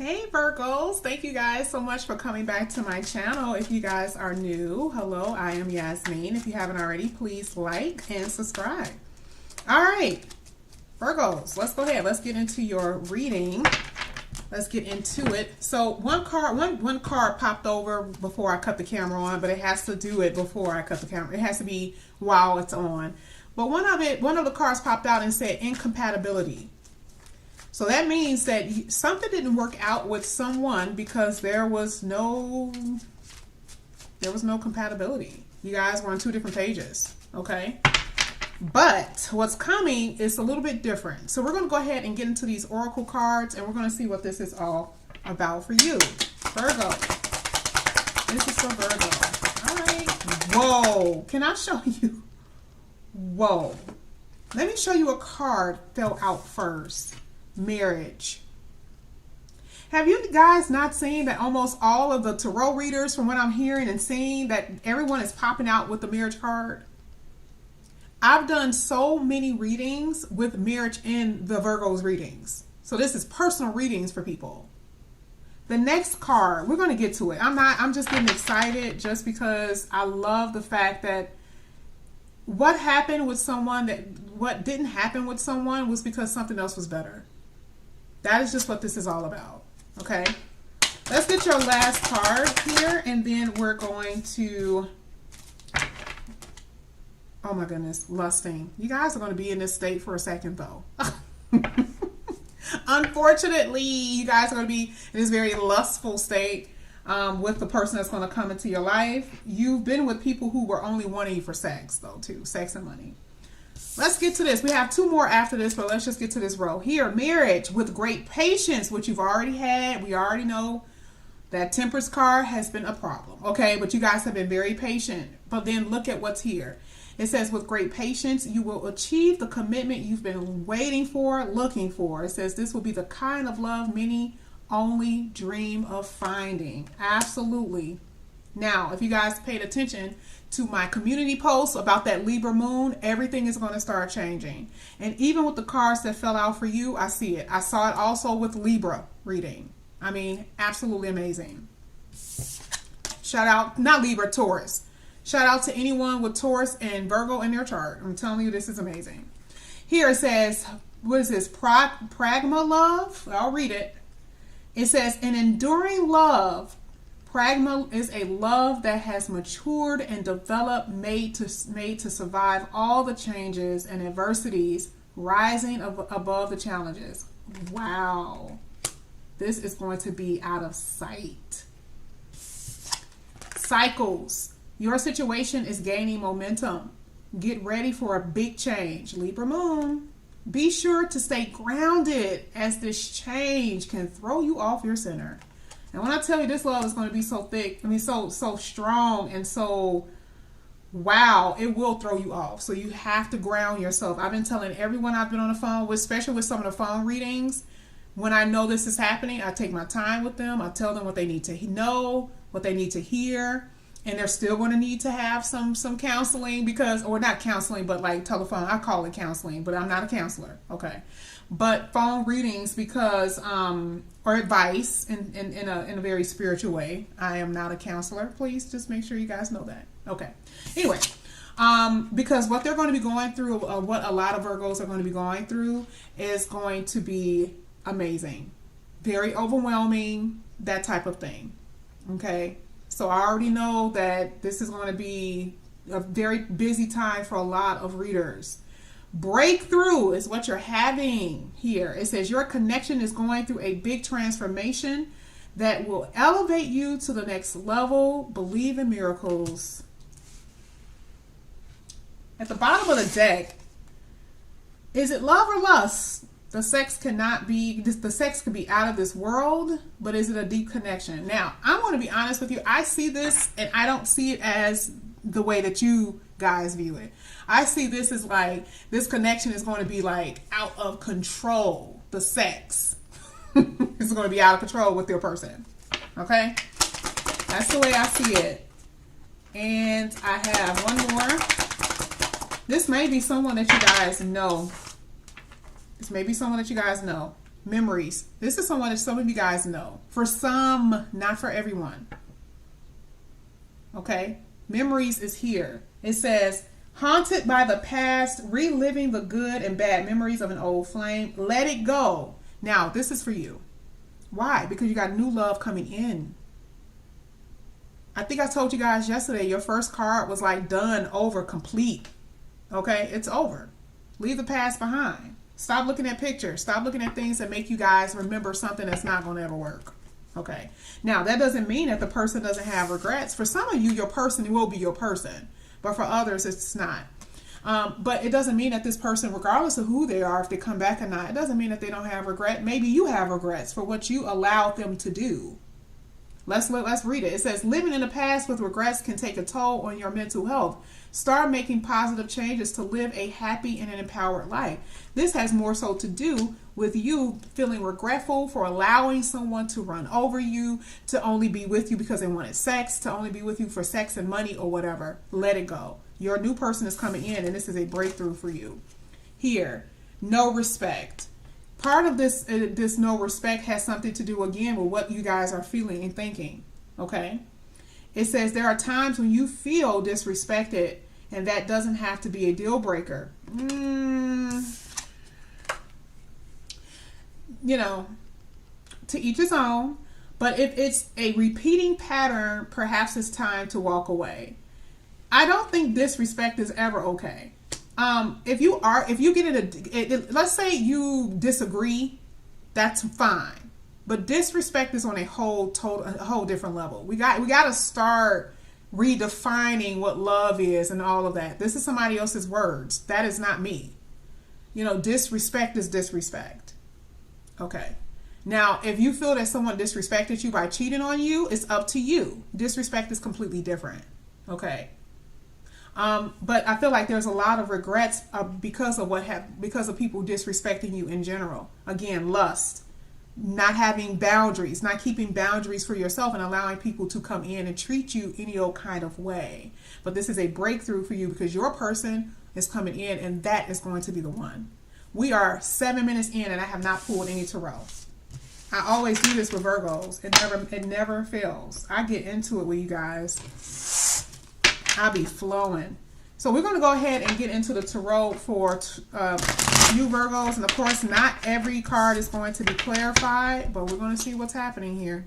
Hey Virgos, thank you guys so much for coming back to my channel. If you guys are new, hello, I am Yasmin. If you haven't already, please like and subscribe. All right, Virgos, let's go ahead. Let's get into your reading. Let's get into it. So one card popped over before I cut the camera on, but it has to do it before I cut the camera. It has to be while it's on. But one of the cards popped out and said incompatibility. So that means that something didn't work out with someone because there was no compatibility. You guys were on two different pages, okay? But what's coming is a little bit different. So we're going to go ahead and get into these oracle cards, and we're going to see what this is all about for you, Virgo. This is for Virgo. All right. Whoa. Can I show you? Whoa. Let me show you a card fell out first. Marriage. Have you guys not seen that almost all of the tarot readers, from what I'm hearing and seeing, that everyone is popping out with the marriage card? I've done so many readings with marriage in the Virgo's readings. So this is personal readings for people. The next card, we're going to get to it. I'm just getting excited just because I love the fact that what happened with someone, what didn't happen with someone was because something else was better. That is just what this is all about. Okay. Let's get your last card here, and then we're going to, oh my goodness, lusting. You guys are going to be in this state for a second though. Unfortunately, you guys are going to be in this very lustful state with the person that's going to come into your life. You've been with people who were only wanting you for sex though too, sex and money. Let's get to this. We have two more after this, but let's just get to this row. Here, marriage with great patience, which you've already had. We already know that Temperance card has been a problem, okay? But you guys have been very patient. But then look at what's here. It says, with great patience, you will achieve the commitment you've been waiting for, looking for. It says, this will be the kind of love many only dream of finding. Absolutely. Now, if you guys paid attention to my community posts about that Libra moon, everything is going to start changing. And even with the cards that fell out for you, I see it. I saw it also with Libra reading. I mean, absolutely amazing. Shout out, not Libra, Taurus. Shout out to anyone with Taurus and Virgo in their chart. I'm telling you, this is amazing. Here it says, what is this? Pragma love? I'll read it. It says, an enduring love. Pragma is a love that has matured and developed, made to survive all the changes and adversities, rising above the challenges. Wow. This is going to be out of sight. Cycles. Your situation is gaining momentum. Get ready for a big change. Libra moon. Be sure to stay grounded, as this change can throw you off your center. And when I tell you this love is going to be so thick, I mean, so strong and so, wow, it will throw you off. So you have to ground yourself. I've been telling everyone I've been on the phone with, especially with some of the phone readings, when I know this is happening, I take my time with them. I tell them what they need to know, what they need to hear. And they're still going to need to have some counseling because, or not counseling, but like telephone. I call it counseling, but I'm not a counselor. Okay. But phone readings because, or advice in a very spiritual way. I am not a counselor. Please just make sure you guys know that. Okay. Anyway, because what they're going to be going through, what a lot of Virgos are going to be going through is going to be amazing. Very overwhelming, that type of thing. Okay. So I already know that this is going to be a very busy time for a lot of readers. Breakthrough is what you're having here. It says your connection is going through a big transformation that will elevate you to the next level. Believe in miracles. At the bottom of the deck, is it love or lust? The sex cannot be, the sex could be out of this world, but is it a deep connection? Now, I want to be honest with you. I see this and I don't see it as the way that you guys view it. I see this as like, this connection is going to be like out of control. The sex is going to be out of control with your person. Okay? That's the way I see it. And I have one more. This may be someone that you guys know. This may be someone that you guys know. Memories. This is someone that some of you guys know. For some, not for everyone. Okay? Memories is here. It says, haunted by the past, reliving the good and bad memories of an old flame. Let it go. Now, this is for you. Why? Because you got new love coming in. I think I told you guys yesterday, your first card was like done, over, complete. Okay? It's over. Leave the past behind. Stop looking at pictures. Stop looking at things that make you guys remember something that's not going to ever work. Okay. Now, that doesn't mean that the person doesn't have regrets. For some of you, your person will be your person. But for others, it's not. But it doesn't mean that this person, regardless of who they are, if they come back or not, it doesn't mean that they don't have regret. Maybe you have regrets for what you allowed them to do. Let's read it. It says, living in the past with regrets can take a toll on your mental health. Start making positive changes to live a happy and an empowered life. This has more so to do with you feeling regretful for allowing someone to run over you, to only be with you because they wanted sex, to only be with you for sex and money or whatever. Let it go. Your new person is coming in, and this is a breakthrough for you. Here, no respect. Part of this no respect has something to do, again, with what you guys are feeling and thinking. Okay? It says there are times when you feel disrespected, and that doesn't have to be a deal breaker. You know, to each his own. But if it's a repeating pattern, perhaps it's time to walk away. I don't think disrespect is ever okay. If you get in let's say you disagree, that's fine. But disrespect is on a whole different level. We got to start redefining what love is and all of that. This is somebody else's words. That is not me. You know, disrespect is disrespect. Okay. Now, if you feel that someone disrespected you by cheating on you, it's up to you. Disrespect is completely different. Okay. But I feel like there's a lot of regrets because of people disrespecting you in general. Again, lust, not having boundaries, not keeping boundaries for yourself, and allowing people to come in and treat you any old kind of way. But this is a breakthrough for you because your person is coming in, and that is going to be the one. We are 7 minutes in, and I have not pulled any tarot. I always do this with Virgos. It never fails. I get into it with you guys. I'll be flowing. So we're going to go ahead and get into the tarot for you Virgos. And of course, not every card is going to be clarified, but we're going to see what's happening here.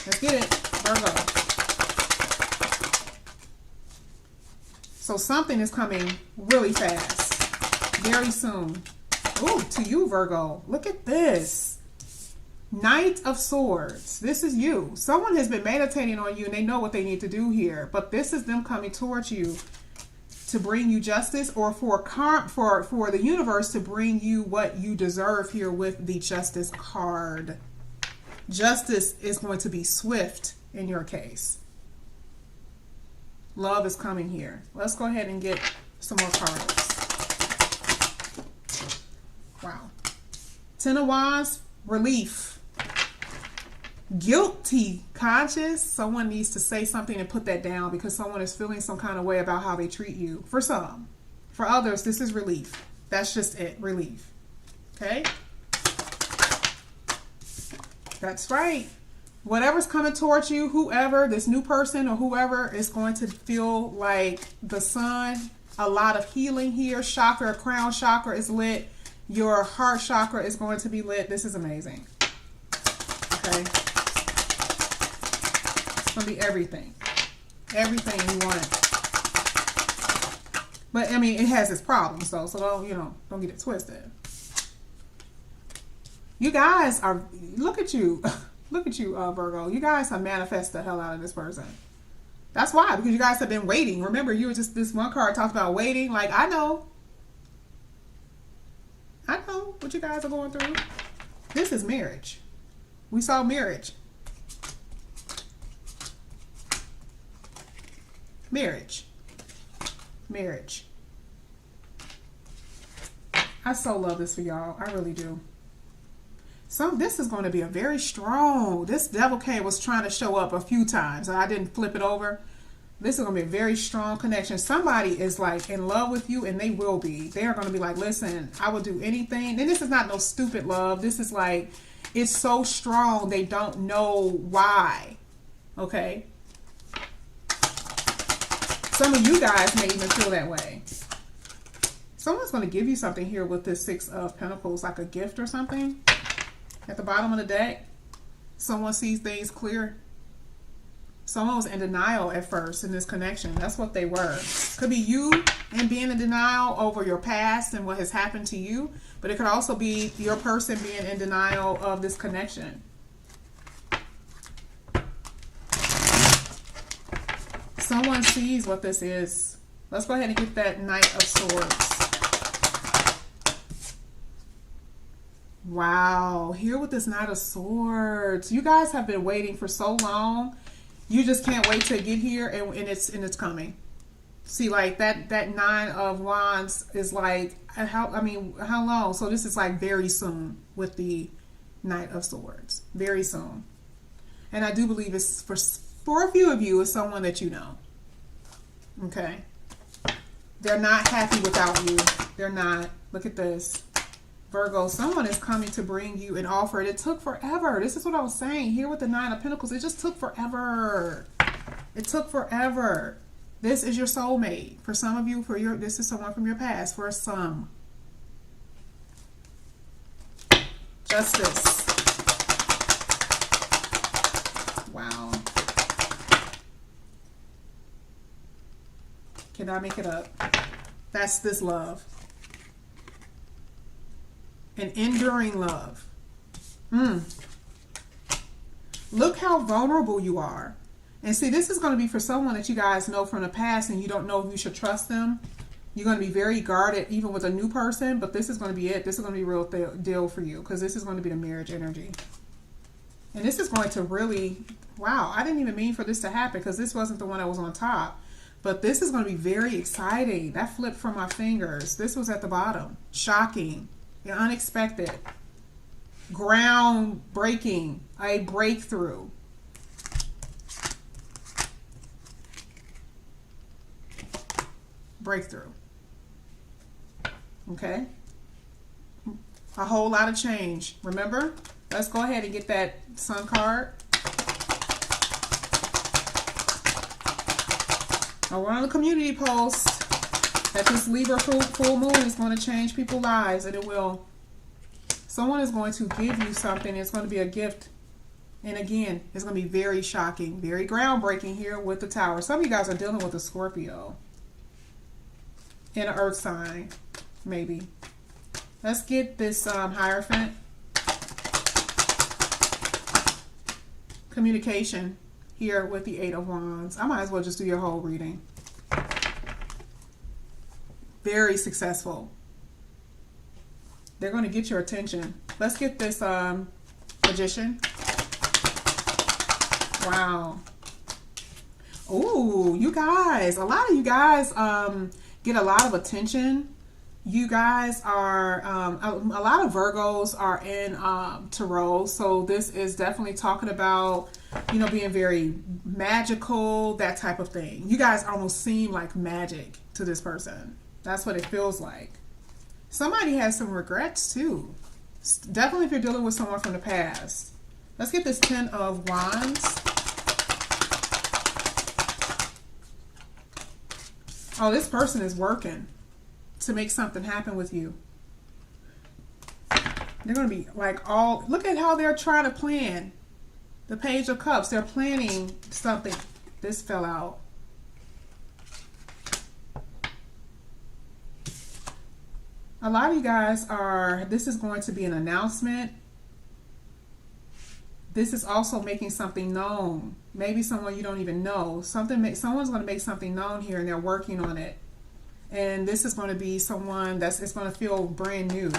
Let's get it, Virgo. So something is coming really fast, very soon. Ooh, to you, Virgo. Look at this. Knight of Swords. This is you. Someone has been meditating on you and they know what they need to do here. But this is them coming towards you to bring you justice, or for the universe to bring you what you deserve here with the Justice card. Justice is going to be swift in your case. Love is coming here. Let's go ahead and get some more cards. Wow. Ten of Wands, relief. Guilty conscious. Someone needs to say something and put that down because someone is feeling some kind of way about how they treat you. For some. For others, this is relief. That's just it. Relief. Okay? That's right. Whatever's coming towards you, whoever, this new person or whoever, is going to feel like the sun. A lot of healing here. Chakra, crown chakra is lit. Your heart chakra is going to be lit. This is amazing. Okay? It's going to be everything. Everything you want. But, I mean, it has its problems, though. So, don't get it twisted. You guys are, look at you. Look at you, Virgo. You guys have manifested the hell out of this person. That's why. Because you guys have been waiting. Remember, you were just, this one card talked about waiting. Like, I know what you guys are going through. This is marriage. We saw marriage. Marriage. Marriage. I so love this for y'all. I really do. This is going to be a very strong. This devil came was trying to show up a few times. I didn't flip it over. This is going to be a very strong connection. Somebody is like in love with you, and they will be. They are going to be like, listen, I will do anything. And this is not no stupid love. This is like, it's so strong, they don't know why. Okay? Some of you guys may even feel that way. Someone's going to give you something here with this Six of Pentacles, like a gift or something. At the bottom of the deck, someone sees things clear. Someone was in denial at first in this connection. That's what they were. Could be you and being in denial over your past and what has happened to you. But it could also be your person being in denial of this connection. Someone sees what this is. Let's go ahead and get that Knight of Swords. Wow. Here with this Knight of Swords. You guys have been waiting for so long. You just can't wait to get here, and it's coming. See, like that Nine of Wands is like, how long? So this is like very soon with the Knight of Swords. Very soon. And I do believe it's for a few of you, it's someone that you know. Okay. They're not happy without you. They're not. Look at this. Virgo, someone is coming to bring you an offer. It took forever. This is what I was saying here with the Nine of Pentacles. It just took forever. It took forever. This is your soulmate. For some of you, this is someone from your past. For some. Justice. Wow. Cannot make it up. That's this love. An enduring love. Look how vulnerable you are. And see, this is going to be for someone that you guys know from the past and you don't know if you should trust them. You're going to be very guarded even with a new person, but this is going to be it. This is going to be a real deal for you because this is going to be the marriage energy. And this is going to really, wow, I didn't even mean for this to happen because this wasn't the one that was on top. But this is going to be very exciting. That flipped from my fingers. This was at the bottom. Shocking. Unexpected. Groundbreaking. A breakthrough. Breakthrough. Okay? A whole lot of change. Remember? Let's go ahead and get that Sun card. I wrote on the community post that this Libra full moon is going to change people's lives, and it will. Someone is going to give you something. It's going to be a gift. And again, it's going to be very shocking, very groundbreaking here with the Tower. Some of you guys are dealing with a Scorpio in an earth sign, maybe. Let's get this Hierophant. Communication here with the Eight of Wands. I might as well just do your whole reading. Very successful. They're going to get your attention. Let's get this Magician. Wow. Ooh, you guys. A lot of you guys get a lot of attention. You guys are, a lot of Virgos are in Tarot. So this is definitely talking about, you know, being very magical, that type of thing. You guys almost seem like magic to this person. That's what it feels like. Somebody has some regrets too. Definitely if you're dealing with someone from the past. Let's get this Ten of Wands. Oh, this person is working to make something happen with you. They're going to be like all, look at how they're trying to plan. The Page of Cups, they're planning something. This fell out. A lot of you guys are, this is going to be an announcement. This is also making something known. Maybe someone you don't even know. Someone's going to make something known here and they're working on it. And this is going to be someone it's going to feel brand new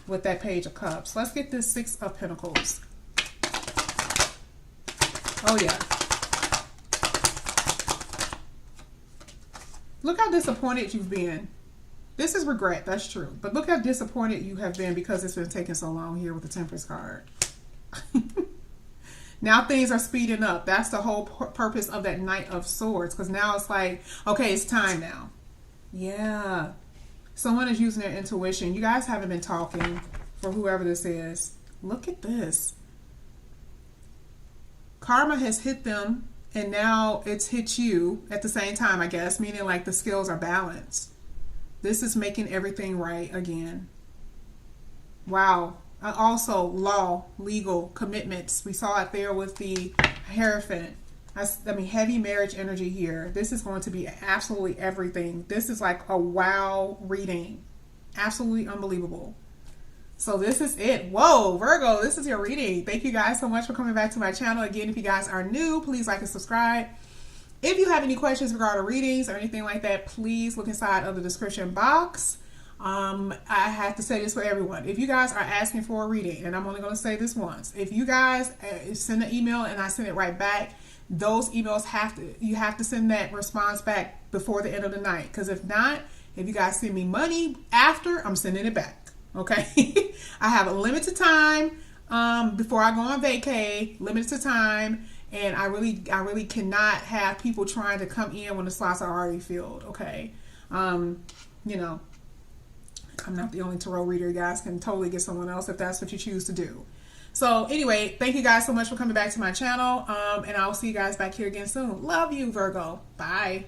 with that Page of Cups. Let's get this Six of Pentacles. Oh yeah. Look how disappointed you've been. This is regret, that's true. But look how disappointed you have been because it's been taking so long here with the Temperance card. Now things are speeding up. That's the whole purpose of that Knight of Swords, because now it's like, okay, it's time now. Yeah. Someone is using their intuition. You guys haven't been talking, for whoever this is. Look at this. Karma has hit them, and now it's hit you at the same time, I guess, meaning like the scales are balanced. This is making everything right again. Wow. Also, law, legal, commitments. We saw it there with the Hierophant. I mean, heavy marriage energy here. This is going to be absolutely everything. This is like a wow reading. Absolutely unbelievable. So this is it. Whoa, Virgo, this is your reading. Thank you guys so much for coming back to my channel. Again, if you guys are new, please like and subscribe. If you have any questions regarding readings or anything like that, please look inside of the description box. I have to say this for everyone. If you guys are asking for a reading, and I'm only going to say this once, if you guys send an email and I send it right back, those emails you have to send that response back before the end of the night. Because if not, if you guys send me money after, I'm sending it back. Okay. I have a limited time before I go on vacay, limited time, and I really cannot have people trying to come in when the slots are already filled. Okay. You know, I'm not the only tarot reader. You guys can totally get someone else if that's what you choose to do. So anyway, thank you guys so much for coming back to my channel, and I'll see you guys back here again soon. Love you, Virgo. Bye.